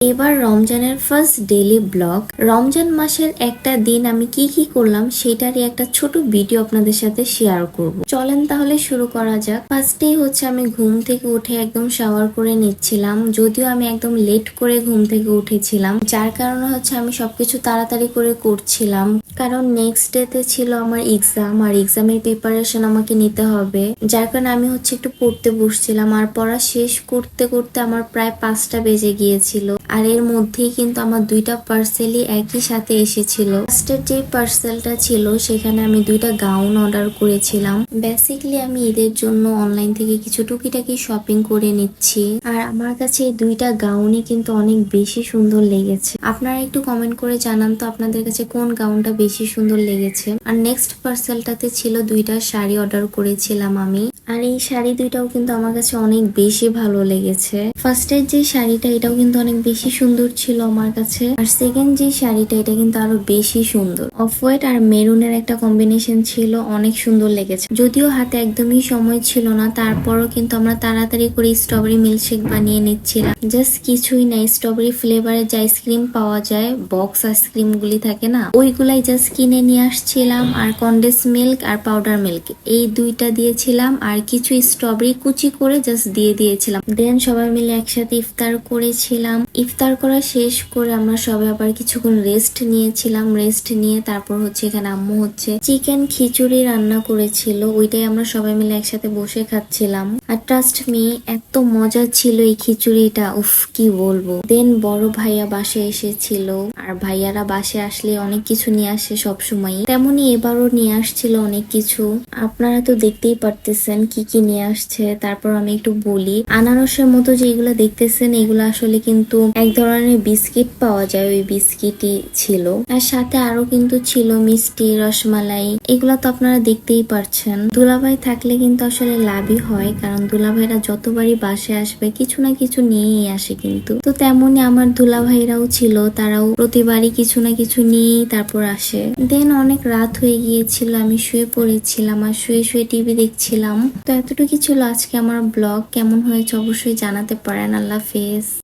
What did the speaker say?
এবার রমজানের first daily blog. Ramzan মাসের একটা দিন আমি কি কি করলাম সেটারই একটা ছোট ভিডিও আপনাদের সাথে শেয়ার করব। চলেন তাহলে শুরু করা যাক। ফার্স্টেই হচ্ছে আমি ঘুম থেকে উঠে একদম শাওয়ার করে নিচ্ছিলাম, যদিও আমি একদম লেট করে ঘুম থেকে উঠেছিলাম, যার কারণে হচ্ছে আমি সবকিছু তাড়াতাড়ি করে করছিলাম, কারণ নেক্সট ডে তে ছিল আমার এক্সাম, আর এক্সামের প্রিপারেশন আমাকে নিতে হবে, যার কারণে আমি হচ্ছে একটু পড়তে বসছিলাম। আর পড়া শেষ করতে করতে আমার প্রায় 5টা বেজে গিয়েছিল। আর এর মধ্যেই কিন্তু আমার 2টা পার্সেলই একই সাথে এসেছিল। ফার্স্টের যে পার্সেলটা ছিল সেখানে আমি 2টা গাউন অর্ডার করেছিলাম। বেসিক্যালি আমি ঈদের জন্য অনলাইন থেকে কিছু টুকিটাকি শপিং করে নিচ্ছি, আর আমার কাছে এই 2টা গাউনই কিন্তু অনেক বেশি সুন্দর লেগেছে। আপনারা একটু কমেন্ট করে জানান তো আপনাদের কাছে কোন গাউনটা বেশি সুন্দর লেগেছে। আর নেক্সট পার্সেলটাতে ছিল 2টা শাড়ি অর্ডার করেছিলাম আমি, আর এই শাড়ি 2টাও কিন্তু আমার কাছে অনেক বেশি ভালো লেগেছে। ফার্স্টের যে শাড়িটা এটাও কিন্তু অনেক বেশি সুন্দর ছিল আমার কাছে, আর সেকেন্ড যে শাড়িটা এটা কিন্তু আরো বেশি সুন্দর। অফ হোয়াইট আর মেরুনের একটা কম্বিনেশন ছিল, অনেক সুন্দর লেগেছে। যদিও হাতে একদমই সময় ছিল না, তারপরও কিন্তু আমরা তাড়াতাড়ি করে স্ট্রবেরি মিল্কশেক বানিয়ে নিচ্ছিলাম। জাস্ট কিছুই না, স্ট্রবেরি ফ্লেভারের যে আইসক্রিম পাওয়া যায়, বক্স আইসক্রিম গুলি থাকে না, ওইগুলাই জাস্ট কিনে নিয়ে আসছিলাম, আর কন্ডেন্স মিল্ক আর পাউডার মিল্ক এই 2টা দিয়েছিলাম, আর কিছু স্ট্রবেরি কুচি করে জাস্ট দিয়ে দিয়েছিলাম। দেন সবাই মিলে একসাথে ইফতার করেছিলাম। ইফতার করা শেষ করে আমরা সবাই আবার কিছুক্ষণ রেস্ট নিয়েছিলাম। রেস্ট নিয়ে তারপর হচ্ছে এখানে আম্মু হচ্ছে চিকেন খিচুড়ি রান্না করেছিল, ওইটাই আমরা সবাই মিলে একসাথে বসে খাচ্ছিলাম। আর ট্রাস্ট মি, এত মজা ছিল এই খিচুড়িটা, উফ কি বলবো। দেন বড় ভাইয়া বাসে এসেছিল, আর ভাইয়ারা বাসে আসলে অনেক কিছু নিয়ে আসে সব সময়, তেমনি এবারও নিয়ে আসছিল অনেক কিছু। আপনারা তো দেখতেই পারতেছেন কি কি নিয়ে আসছে। তারপর আমি একটু বলি, আনারসের মতো যেগুলো দেখতেছেন এগুলো আসলে কিন্তু এক ধরনের বিস্কিট পাওয়া যায়, ওই বিস্কিটই ছিল। আর সাথে আরো কিন্তু ছিল মিষ্টি, রসমালাই, এগুলো তো আপনারা দেখতেই পারছেন। দুলাভাই থাকলে কিন্তু আসলে লাভই হয়, কারণ দুলাভাইরা যতবারই বাসে আসবে কিছু না কিছু নিয়েই আসে কিন্তু। তো তেমনি আমার দুলাভাইরাও ছিল, তারাও প্রতিবারই কিছু না কিছু নিয়েই তারপর আসে। দেন অনেক রাত হয়ে গিয়েছিল, আমি শুয়ে পড়েছিলাম, আর শুয়ে শুয়ে টিভি দেখছিলাম। তো এতটুকু ছিল আজকে আমার ব্লগ। কেমন হয়েছে অবশ্যই জানাতে পারেন। আল্লাহ হাফেজ।